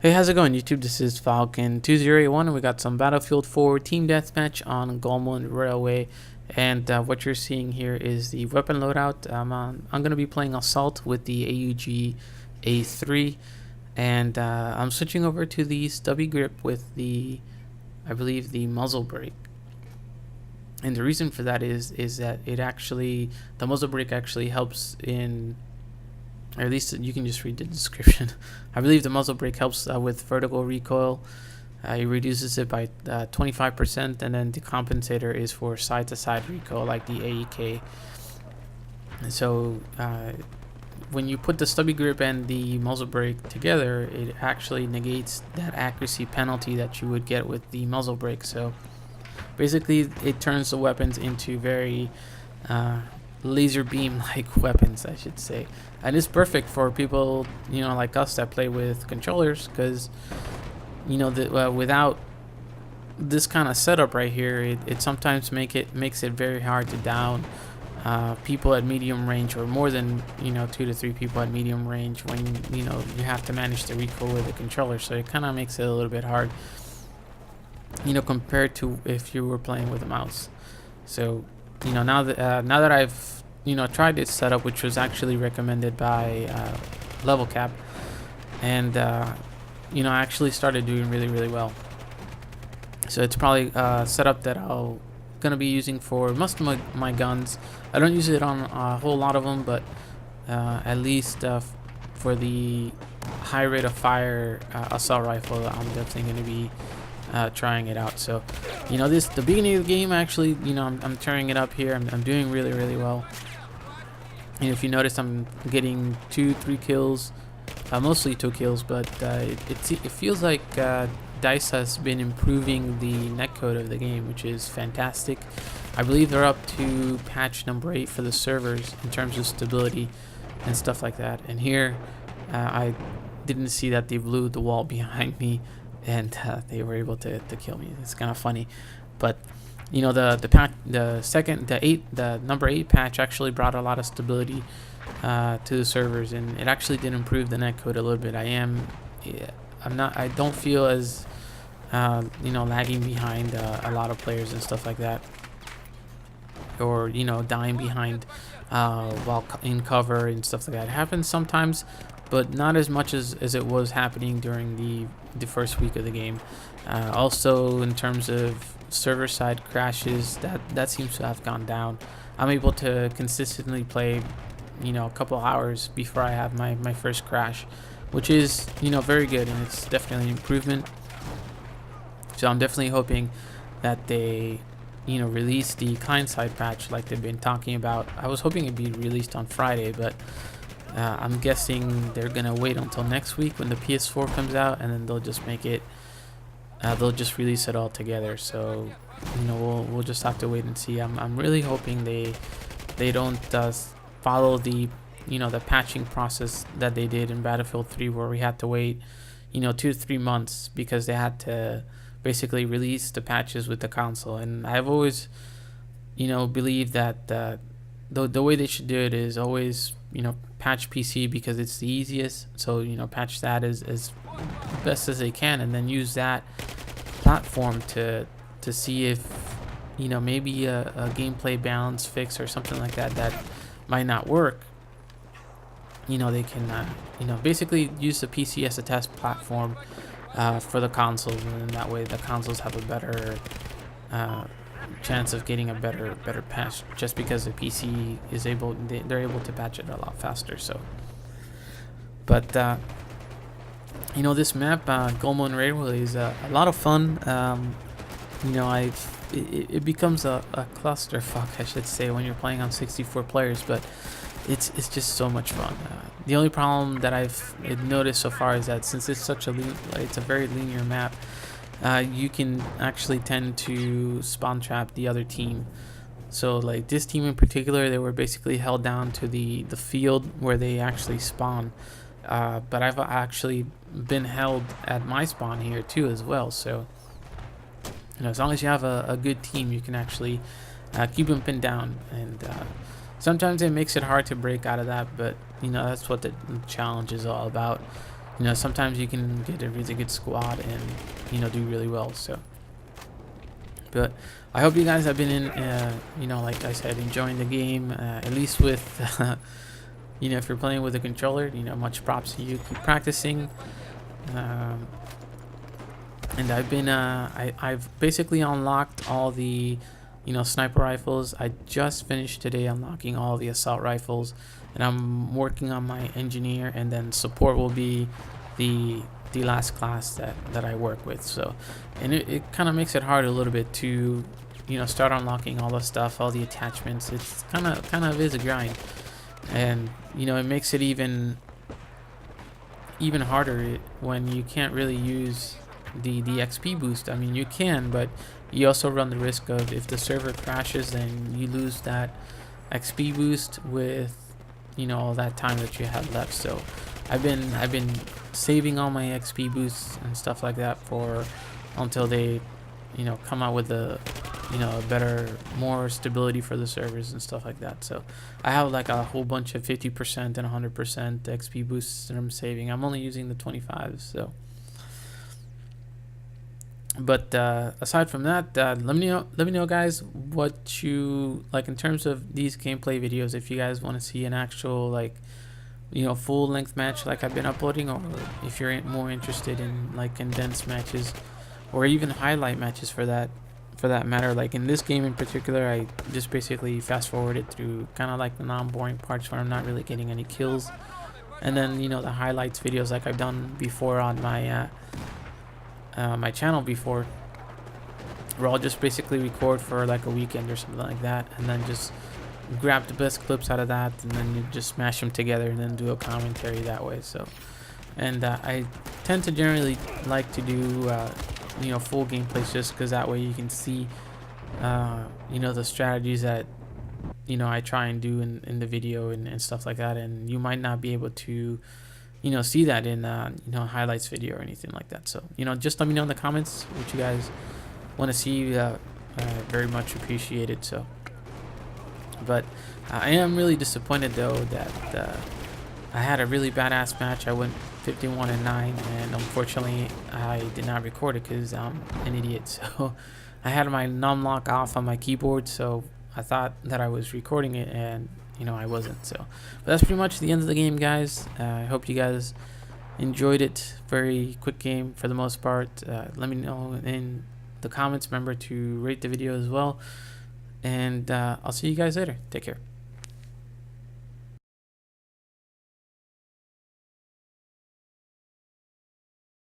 Hey, how's it going, YouTube? This is Falcon2081, and we got some Battlefield 4 Team Deathmatch on Golmund Railway. And what you're seeing here is the weapon loadout. I'm going to be playing Assault with the AUG A3, and I'm switching over to the stubby grip with I believe, the muzzle brake. And the reason for that is that the muzzle brake actually helps in, or at least you can just read the description. I believe the muzzle brake helps with vertical recoil. It reduces it by 25%, and then the compensator is for side-to-side recoil, like the AEK. And so when you put the stubby grip and the muzzle brake together, it actually negates that accuracy penalty that you would get with the muzzle brake. So basically, it turns the weapons into very laser beam like weapons, I should say, and it's perfect for people like us that play with controllers, because without this kind of setup right here, it sometimes makes it very hard to down people at medium range, or more than 2 to 3 people at medium range, when you have to manage the recoil with the controller. So it kind of makes it a little bit hard, compared to if you were playing with a mouse. So now that I've tried this setup, which was actually recommended by Level Cap, and I actually started doing really well. So it's probably a setup that I'll gonna be using for most of my guns. I don't use it on a whole lot of them, but at least for the high rate of fire assault rifle, I'm definitely going to be trying it out. So the beginning of the game, actually, I'm turning it up here. I'm doing really well. And if you notice, I'm getting 2-3 kills, mostly 2 kills, but it feels like DICE has been improving the netcode of the game, which is fantastic. I believe they're up to patch number 8 for the servers in terms of stability and stuff like that. And here, I didn't see that they blew the wall behind me, and they were able to kill me. It's kind of funny, but the number 8 patch actually brought a lot of stability to the servers, and it actually did improve the netcode a little bit. I don't feel as lagging behind a lot of players and stuff like that, or dying behind while in cover and stuff like that. It happens sometimes, but not as much as it was happening during the first week of the game. Also, in terms of server side crashes, that seems to have gone down. I'm able to consistently play a couple hours before I have my first crash, which is very good, and it's definitely an improvement. So I'm definitely hoping that they release the client side patch like they've been talking about. I was hoping it'd be released on Friday, but I'm guessing they're gonna wait until next week when the PS4 comes out, and then they'll just make it they'll just release it all together. So we'll just have to wait and see. I'm really hoping they don't follow the the patching process that they did in Battlefield 3, where we had to wait 2 to 3 months because they had to basically release the patches with the console. And I've always believed that the way they should do it is always patch PC, because it's the easiest. So patch that as best as they can, and then use that platform to see if maybe a gameplay balance fix or something like that might not work. They can basically use the PC as a test platform for the consoles, and then that way the consoles have a better chance of getting a better patch, just because the PC is they're able to patch it a lot faster. So, but this map, Golmund Railway, is a lot of fun. It becomes a clusterfuck, I should say, when you're playing on 64 players, but it's just so much fun. The only problem that I've noticed so far is that since it's it's a very linear map, you can actually tend to spawn trap the other team. So like this team in particular, they were basically held down to the field where they actually spawn. But I've actually been held at my spawn here too as well. So as long as you have a good team, you can actually keep them pinned down. And sometimes it makes it hard to break out of that, but that's what the challenge is all about. sometimes you can get a really good squad and do really well. So, but I hope you guys have been like I said, enjoying the game, at least with if you're playing with a controller, much props to you. Keep practicing. And I've basically unlocked all the sniper rifles. I just finished today unlocking all the assault rifles, and I'm working on my engineer, and then support will be the last class that I work with. So, and it kind of makes it hard a little bit to start unlocking all the stuff, all the attachments. It's kind of is a grind, and it makes it even harder when you can't really use the XP boost. I mean, you can, but you also run the risk of, if the server crashes, then you lose that XP boost with all that time that you have left. So I've been saving all my XP boosts and stuff like that for until they come out with a better, more stability for the servers and stuff like that. So I have like a whole bunch of 50% and 100% XP boosts that I'm saving. I'm only using the 25s. So, but aside from that, let me know guys what you like in terms of these gameplay videos. If you guys want to see an actual full length match like I've been uploading, or if you're more interested in like condensed matches or even highlight matches for that matter. Like in this game in particular, I just basically fast forwarded through kind of like the non-boring parts where I'm not really getting any kills, and then the highlights videos like I've done before on my my channel before, where I'll just basically record for like a weekend or something like that, and then just grab the best clips out of that, and then you just smash them together and then do a commentary that way. So, and I tend to generally like to do full gameplays, just because that way you can see the strategies that I try and do in the video and stuff like that, and you might not be able to see that in highlights video or anything like that. So just let me know in the comments what you guys want to see. Very much appreciated. So, but I am really disappointed though that I had a really badass match. I went 51-9, and unfortunately I did not record it because I'm an idiot. So I had my num lock off on my keyboard, so I thought that I was recording it, and I wasn't. So, but that's pretty much the end of the game, guys. I hope you guys enjoyed it. Very quick game for the most part. Let me know in the comments. Remember to rate the video as well, and I'll see you guys later. Take care.